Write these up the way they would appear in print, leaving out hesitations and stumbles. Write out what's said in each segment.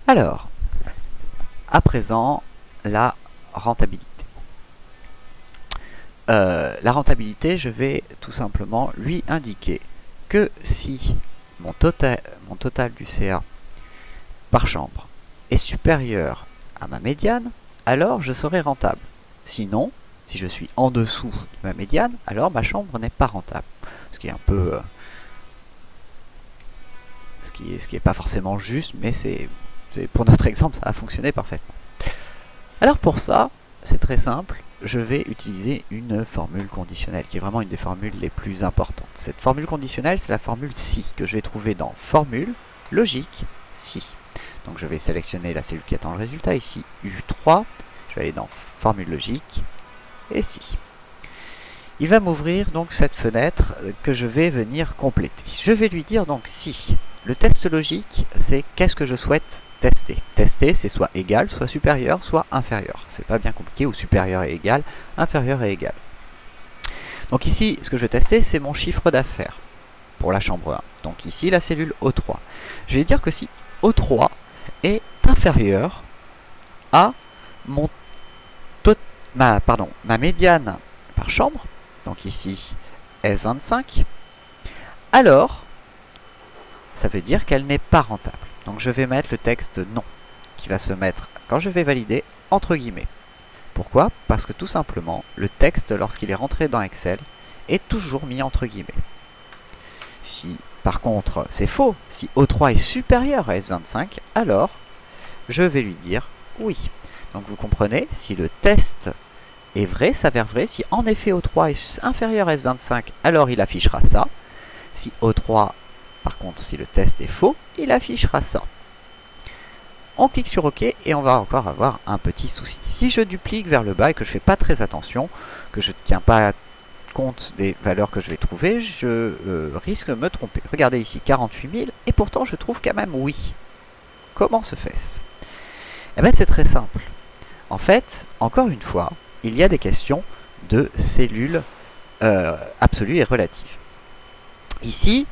Alors, à présent, la rentabilité. La rentabilité, je vais tout simplement lui indiquer que si mon total du CA par chambre est supérieur à ma médiane, alors je serai rentable. Sinon, si je suis en dessous de ma médiane, alors ma chambre n'est pas rentable. Ce qui est un peu... ce qui est pas forcément juste, mais pour notre exemple, ça a fonctionné parfaitement. Alors pour ça, c'est très simple, je vais utiliser une formule conditionnelle, qui est vraiment une des formules les plus importantes. Cette formule conditionnelle, c'est la formule si, que je vais trouver dans formule, logique, si. Donc je vais sélectionner la cellule qui attend le résultat, ici U3, je vais aller dans formule logique, et si. Il va m'ouvrir donc cette fenêtre que je vais venir compléter. Je vais lui dire donc si. Le test logique, c'est qu'est-ce que je souhaite tester. Tester, c'est soit égal, soit supérieur, soit inférieur. C'est pas bien compliqué, ou supérieur et égal, inférieur et égal. Donc ici, ce que je vais tester, c'est mon chiffre d'affaires pour la chambre 1. Donc ici, la cellule O3. Je vais dire que si O3 est inférieur à ma médiane par chambre, donc ici S25, alors ça veut dire qu'elle n'est pas rentable. Donc je vais mettre le texte non, qui va se mettre, quand je vais valider, entre guillemets. Pourquoi? Parce que tout simplement, le texte, lorsqu'il est rentré dans Excel, est toujours mis entre guillemets. Si par contre c'est faux, si O3 est supérieur à S25, alors je vais lui dire oui. Donc vous comprenez, si le test est vrai, s'avère vrai, si en effet O3 est inférieur à S25, alors il affichera ça. Si O3, par contre, si le test est faux, il affichera ça. On clique sur OK et on va encore avoir un petit souci. Si je duplique vers le bas et que je ne fais pas très attention, que je ne tiens pas compte des valeurs que je vais trouver, je risque de me tromper. Regardez ici, 48 000, et pourtant je trouve quand même oui. Comment se fait-ce? Eh bien c'est très simple. En fait, encore une fois, il y a des questions de cellules absolues et relatives. Ici,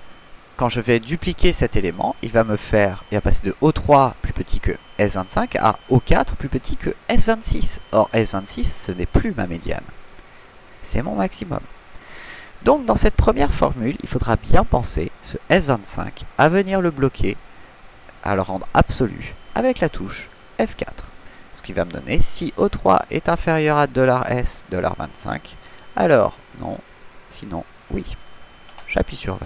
quand je vais dupliquer cet élément, il va passer de O3 plus petit que S25 à O4 plus petit que S26. Or, S26, ce n'est plus ma médiane. C'est mon maximum. Donc, dans cette première formule, il faudra bien penser ce S25 à venir le bloquer, à le rendre absolu, avec la touche F4. Ce qui va me donner, si O3 est inférieur à $S, $25, alors non, sinon oui. J'appuie sur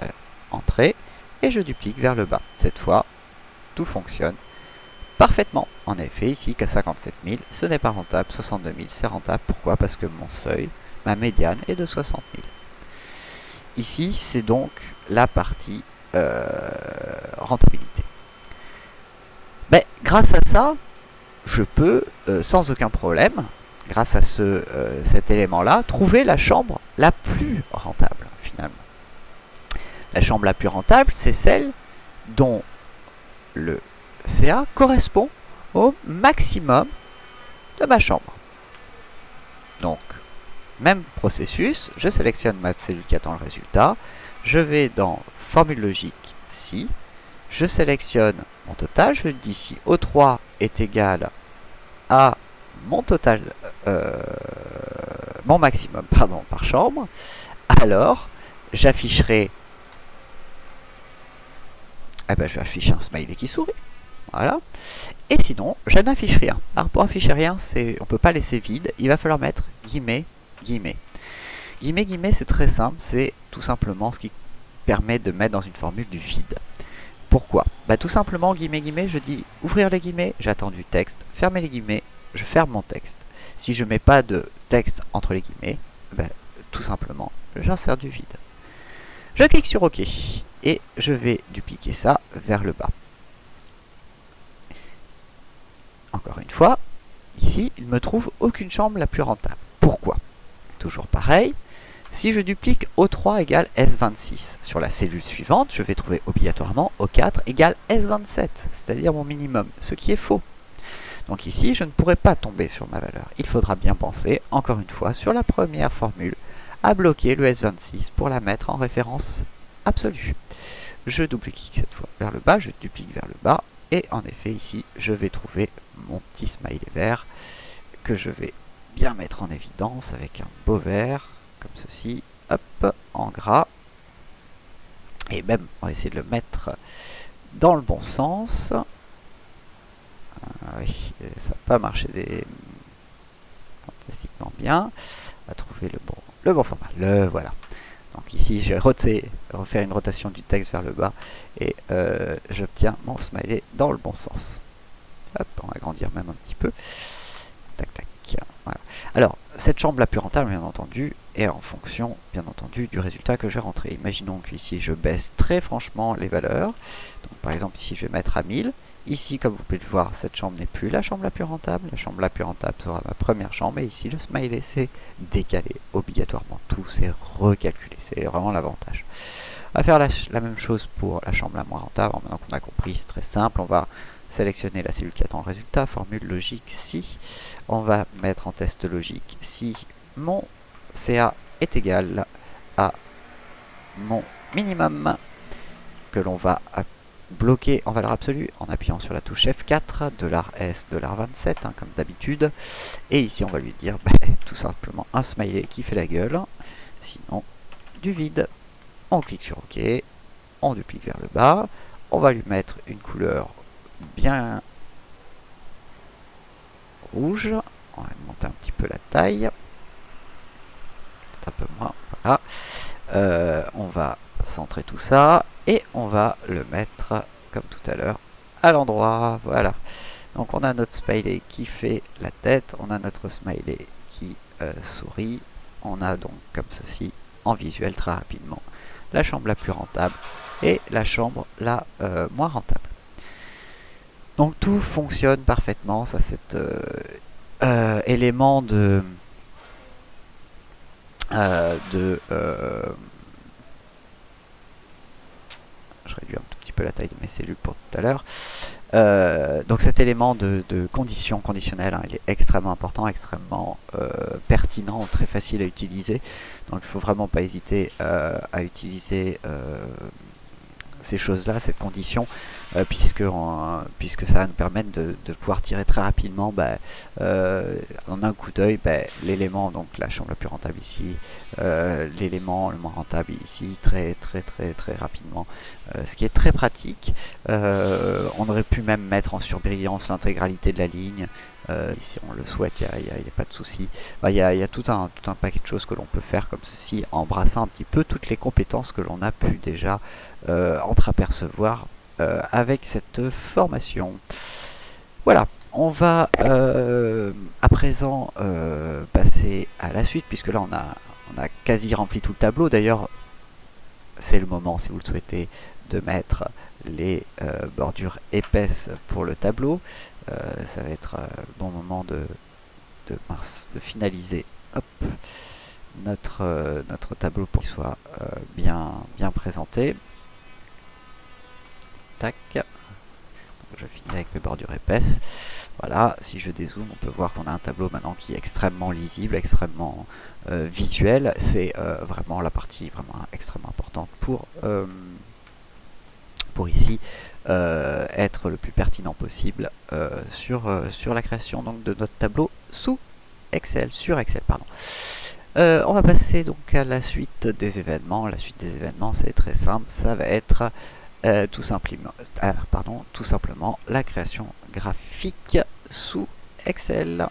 Entrée et je duplique vers le bas. Cette fois, tout fonctionne parfaitement. En effet, ici, qu'à 57 000, ce n'est pas rentable. 62 000, c'est rentable. Pourquoi? Parce que mon seuil, ma médiane, est de 60 000. Ici, c'est donc la partie rentabilité. Mais grâce à ça, je peux, sans aucun problème, grâce à cet élément-là, trouver la chambre la plus rentable, finalement. La chambre la plus rentable, c'est celle dont le CA correspond au maximum de ma chambre. Donc, même processus, je sélectionne ma cellule qui attend le résultat, je vais dans formule logique si, je sélectionne mon total, je dis si O3 est égal à mon total, mon maximum par chambre, alors j'afficherai je vais afficher un smiley qui sourit. Voilà. Et sinon, je n'affiche rien. Alors pour afficher rien, on ne peut pas laisser vide. Il va falloir mettre guillemets, guillemets. Guillemets, guillemets, c'est très simple. C'est tout simplement ce qui permet de mettre dans une formule du vide. Pourquoi? Tout simplement, guillemets, guillemets, je dis ouvrir les guillemets, j'attends du texte. Fermer les guillemets, je ferme mon texte. Si je ne mets pas de texte entre les guillemets, tout simplement, j'insère du vide. Je clique sur OK et je vais dupliquer ça vers le bas. Encore une fois, ici, il ne me trouve aucune chambre la plus rentable. Pourquoi? Toujours pareil, si je duplique O3 égale S26 sur la cellule suivante, je vais trouver obligatoirement O4 égale S27, c'est-à-dire mon minimum, ce qui est faux. Donc ici, je ne pourrai pas tomber sur ma valeur. Il faudra bien penser, encore une fois, sur la première formule, à bloquer le S26 pour la mettre en référence absolue. Je double-clique cette fois vers le bas, je duplique vers le bas, Et en effet, ici, je vais trouver mon petit smiley vert que je vais bien mettre en évidence avec un beau vert, comme ceci, hop, en gras. Et même, on va essayer de le mettre dans le bon sens. Oui, ça n'a pas marché fantastiquement bien. On va trouver le bon format. Le voilà. Donc ici, je vais refaire une rotation du texte vers le bas et j'obtiens mon smiley dans le bon sens. Hop, on va agrandir même un petit peu. Tac, tac. Voilà. Alors, cette chambre la plus rentable, bien entendu, est en fonction, bien entendu, du résultat que je vais rentrer. Imaginons qu'ici, je baisse très franchement les valeurs. Donc, par exemple, ici, je vais mettre à 1000. Ici, comme vous pouvez le voir, cette chambre n'est plus la chambre la plus rentable. La chambre la plus rentable sera ma première chambre. Et ici, le smiley, c'est décalé obligatoirement. Tout, c'est recalculé. C'est vraiment l'avantage. On va faire la même chose pour la chambre la moins rentable. Maintenant qu'on a compris, c'est très simple. On va sélectionner la cellule qui attend le résultat. Formule logique si. On va mettre en test logique si mon CA est égal à mon minimum que l'on va bloquer en valeur absolue en appuyant sur la touche F4, $S, $27, hein, comme d'habitude. Et ici, on va lui dire tout simplement un smiley qui fait la gueule, sinon du vide. On clique sur OK, on duplique vers le bas, on va lui mettre une couleur bien rouge, on va monter un petit peu la taille, un peu moins, voilà. On va centrer tout ça et on va le mettre comme tout à l'heure à l'endroit, voilà. Donc on a notre smiley qui fait la tête, on a notre smiley qui sourit, on a donc comme ceci en visuel très rapidement la chambre la plus rentable et la chambre la moins rentable. Donc tout fonctionne parfaitement, ça cet élément de je réduis un tout petit peu la taille de mes cellules pour tout à l'heure. Donc cet élément de condition conditionnelle, hein, il est extrêmement important, extrêmement pertinent, très facile à utiliser. Donc il ne faut vraiment pas hésiter à utiliser ces choses-là, cette condition, puisque ça va nous permettre de pouvoir tirer très rapidement en un coup d'œil l'élément, donc la chambre la plus rentable ici, l'élément le moins rentable ici, très rapidement, ce qui est très pratique. On aurait pu même mettre en surbrillance l'intégralité de la ligne, si on le souhaite, il n'y a pas de souci. Il y a tout un paquet de choses que l'on peut faire comme ceci, embrassant un petit peu toutes les compétences que l'on a pu déjà entreapercevoir avec cette formation. Voilà, on va à présent passer à la suite, puisque là on a quasi rempli tout le tableau. D'ailleurs, c'est le moment, si vous le souhaitez, de mettre les bordures épaisses pour le tableau. Ça va être le bon moment de finaliser notre tableau pour qu'il soit bien présenté. Tac. Donc, je finis avec mes bordures épaisses. Voilà, si je dézoome, on peut voir qu'on a un tableau maintenant qui est extrêmement lisible, extrêmement visuel. C'est vraiment la partie vraiment extrêmement importante pour ici être le plus pertinent possible sur la création donc, de notre tableau sur Excel, pardon. On va passer donc à la suite des événements. La suite des événements, c'est très simple, ça va être tout simplement la création graphique sous Excel.